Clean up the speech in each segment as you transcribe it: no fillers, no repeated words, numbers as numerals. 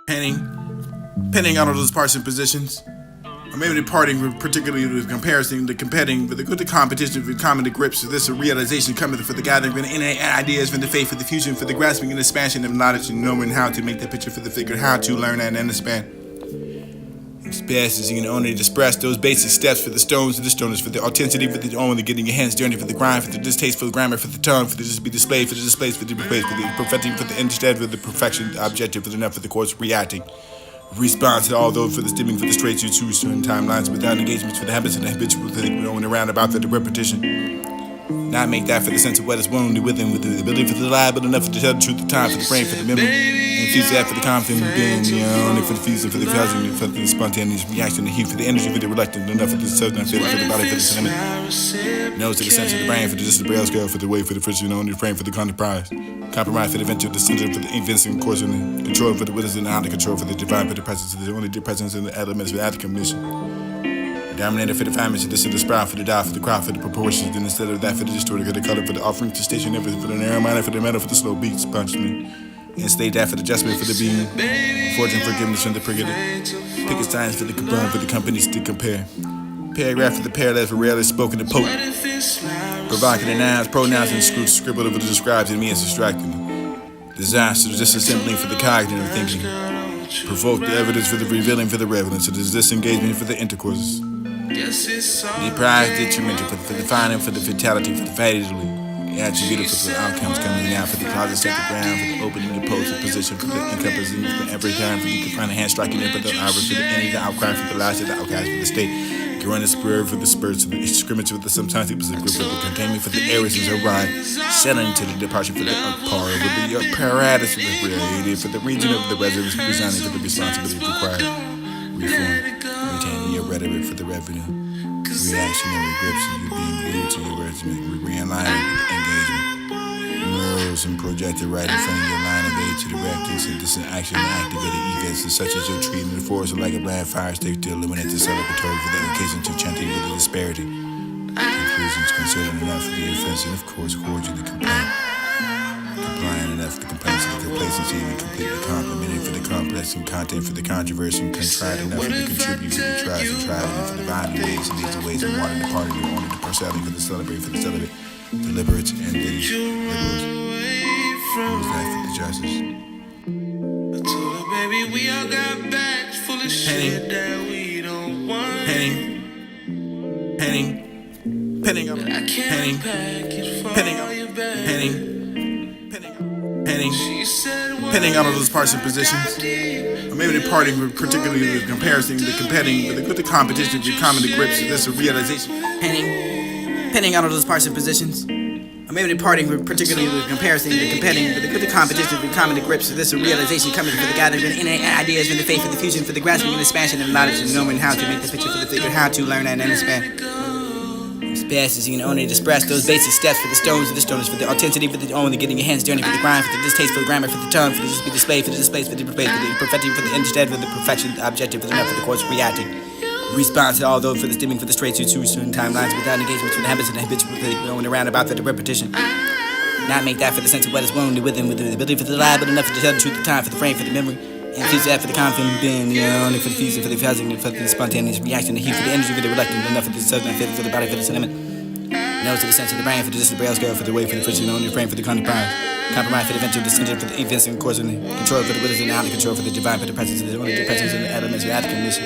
Penning on all those parts and positions. Or maybe departing with particularly the comparison, the competing with the competition, with common the grips, for this a realization coming for the gathering, for the innate ideas, for the faith, for the fusion, for the grasping and expansion of knowledge and knowing how to make the picture for the figure, how to learn and understand. Experiences you can only express those basic steps for the stones and the stoners, for the authenticity, for the only getting your hands dirty, for the grind, for the distasteful grammar, for the tongue, for the just be displayed, for the displays, for the displays, for the perfecting, for the instead, for the perfection, the objective, for the enough, for the course reacting. Response to all those for the stimming, for the straight you choose certain timelines without engagements, for the habits and the habitual thing going around about for the repetition. Not make that for the sense of what is wounded within, with the ability for the lie, but enough to tell the truth, the time for the brain, for the memory, and fuse that for the confident being, only for the fusing, for the causing, for the spontaneous reaction, the heat, for the energy, for the reluctant, enough for the certain feeling, for the body, for the sentiment, nose to the sense of the brain, for the just the braille scale, for the way, for the friction, only the frame, for the compromise for the venture, the center, for the invincible course, and the control, for the witness and out of control, for the divine, for the presence, for the only the presence and the elements, for the commission. Dominator for the family, so this is the sprout for the dial, for the crowd, for the proportions, then instead of that for the distorted, for the color, for the offering to station, everything for the narrow minded, for the metal, for the slow beats, punishment. And state that for the adjustment, for the being, fortune, forgiveness, and the pregnant. Pick a science for the combine, for the companies to compare. Paragraph for the parallels, for rarely spoken to poke. Provocative nouns, pronouns, and scribbled over the describes and me as distracting. Disaster, just assembling for the cognitive thinking. Provoke the evidence for the revealing, for the relevance, so there's disengagement for the intercourses. Deprived, detrimental, for the finding, for the fatality, for the fatally. Attributed for the outcomes coming out, for the closet set the ground, for the opening the pose, the position, for the encompassing, for every time, for the confining hand striking in, for the hour, for the ending, the outcry, for the last of the outcast, for the state. Growing the spirit for the spurs, for the scrimmage with the sometimes it was a group of the containment for the areas as a ride, settling to the departure for the par, with the apparatus for the created, for the region of the residents resigning for the responsibility required. Reform, retaining your rhetoric for the revenue. Reactionary grips and you being glued to your regimen. Realigning engagement. Neurals and projected right in front of your line of aid to direct this and this action and activated events such as your treating the force like a bland fire stick to eliminate the celebratory for the occasion to chanting with the disparity. Conclusions considered enough for the offense and of course cordial the complaint. Complying enough for the complaints of the complacency and completely complimenting for the complex and content for the controversy and contrite enough for the contribute for the tries and tried enough for the binding ways and these ways and wanting the party and only the partiality for the celebrate for the celibate, deliberate and the liberals. Who's that for the justice? I told her, baby, we all got bags full of shit that we don't want. Penning on I can't pack it for all your bags. Penning on all those parts and positions. Or maybe departing with particularly the comparison, the competing with the competition, with common the grips, so this a realization. Penning on all those parts and positions. Or maybe departing with particularly the comparison, the competing with the competition, with common the grips, so this a realization coming for the gathering, for the innate ideas, for the faith, for the fusion, for the grasping and expansion of knowledge and knowing how to make the picture for the figure, how to learn and understand. Passes, you can only express those basic steps for the stones and the stoners, for the authenticity, for the only getting your hands dirty, for the grind, for the distasteful grammar, for the tongue, for the just be displayed, for the displays, for the displays, for the perfecting, for the instead, for the perfection, the objective, for the enough, for the course reacting. Response to all those for the stimming, for the straight to certain timelines without engagements, for the habits and the habitual going around about for the repetition. Not make that for the sense of what is wounded within, with the ability for the lie, but enough to tell the truth, the time for the frame, for the memory. And fuse that for the confident being, only for the fusing, for the causing, for the spontaneous reaction, the heat, for the energy, for the reluctant, enough for the certain feeling, for the body, for the sentiment. Nose to the sense of the brain, for the just the braille scale, for the way, for the friction, only the frame, for the compromise for the venture, the center, for the invincible course, and the control, for the witness and out of control, for the divine, for the presence, for the only the presence and the elements, for the commission.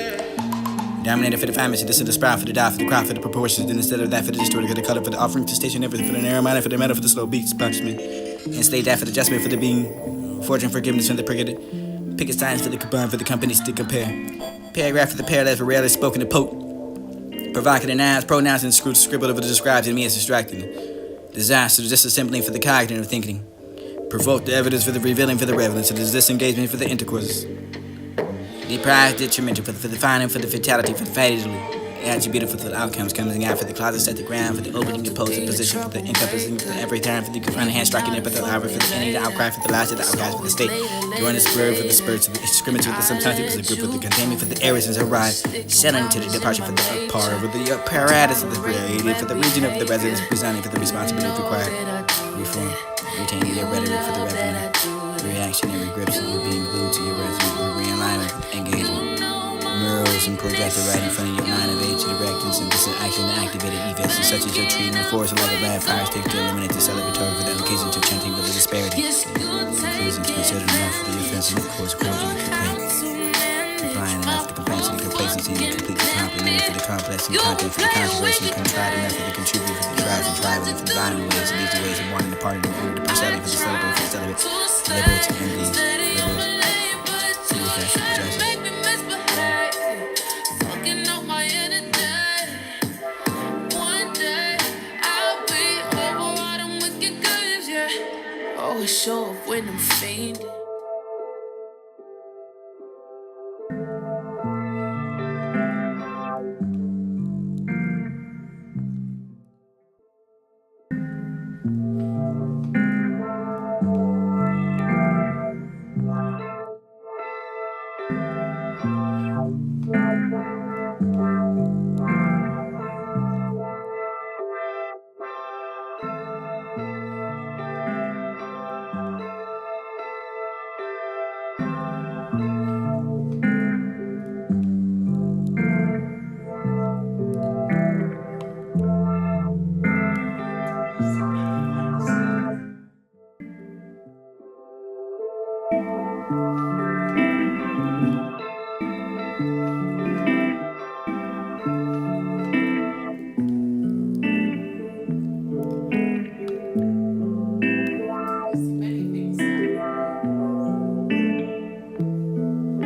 Dominator for the family, so this is the sprout, for the dial, for the crowd, for the proportions, then instead of that for the distorted, for the color, for the offering to station, everything for the narrow minded, for the metal, for the slow beats, punishment. And state that for the adjustment, for the being, fortune, forgiveness, and the pregnant. Pick a science for the combine, for the companies to compare. Paragraph for the parallels, for rarely spoken to poke. Provocative nouns, pronouns, and scribbled over the describes and me as distracting. Disaster, disassembling for the cognitive thinking. Provoke the evidence for the revealing, for the relevance, so there's disengagement for the intercourses. Deprived, detrimental, for the finding, for the fatality, for the fatally. Attributed for the outcomes coming out, for the closet set the ground, for the opening the pose, the position, for the encompassing, for every time, for the confining hand striking in, for the hour, for the ending, the outcry, for the last of the outcast, for the state. Growing the spirit for the spurs, for the scrimmage with the sometimes it was a group for the containment, for the areas as a ride, settling to the departure for the par, for the apparatus of the created, for the region of the residents resigning for the responsibility required. Reform, retaining your rhetoric for the revenue. Reactionary grips and you being glued to your resume. projected right in front of your mind of age to direct and synthesis action to activate it. Events such as your treatment force like a bad fire stick to eliminate the celebratory for the occasion to chanting with the disparity. Conclusions considered enough for the offense and of course according to the complaint. Complying enough for the complaints and the complacency and completely complimented for the complex and content for the controversy and contrived enough for the contribute for the trials and tribal for the violent ways and these ways of wanting the party to move the perceive for the celebrate for the celibate, deliberate and these liberals. Always show up when I'm fainting.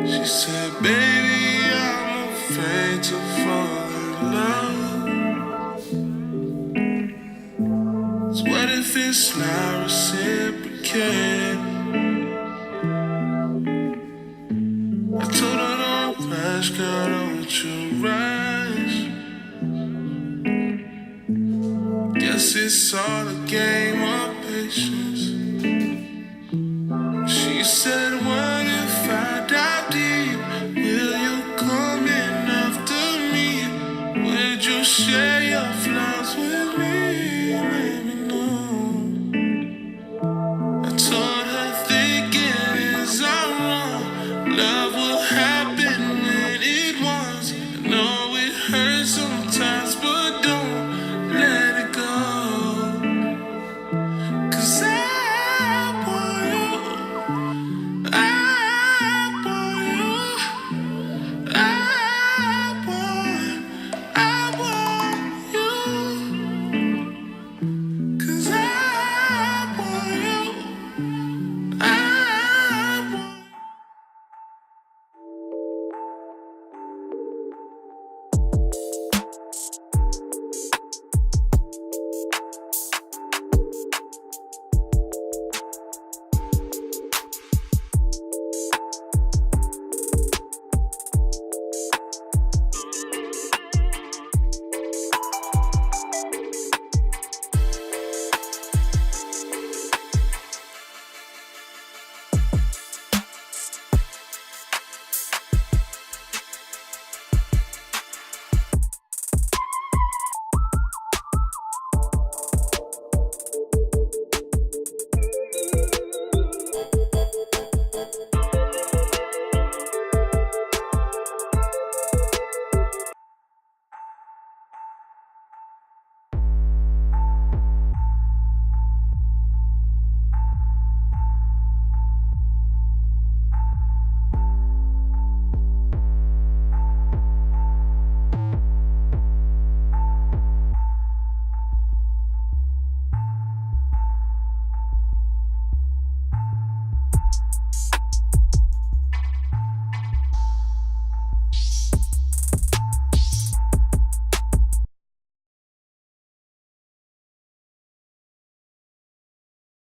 She said, baby, I'm afraid to fall in love. So what if it's not reciprocated? I told her, don't rush, girl, don't you rush. Guess it's all a game of patience. She said, what if I dive deep? Will you come in after me? Would you share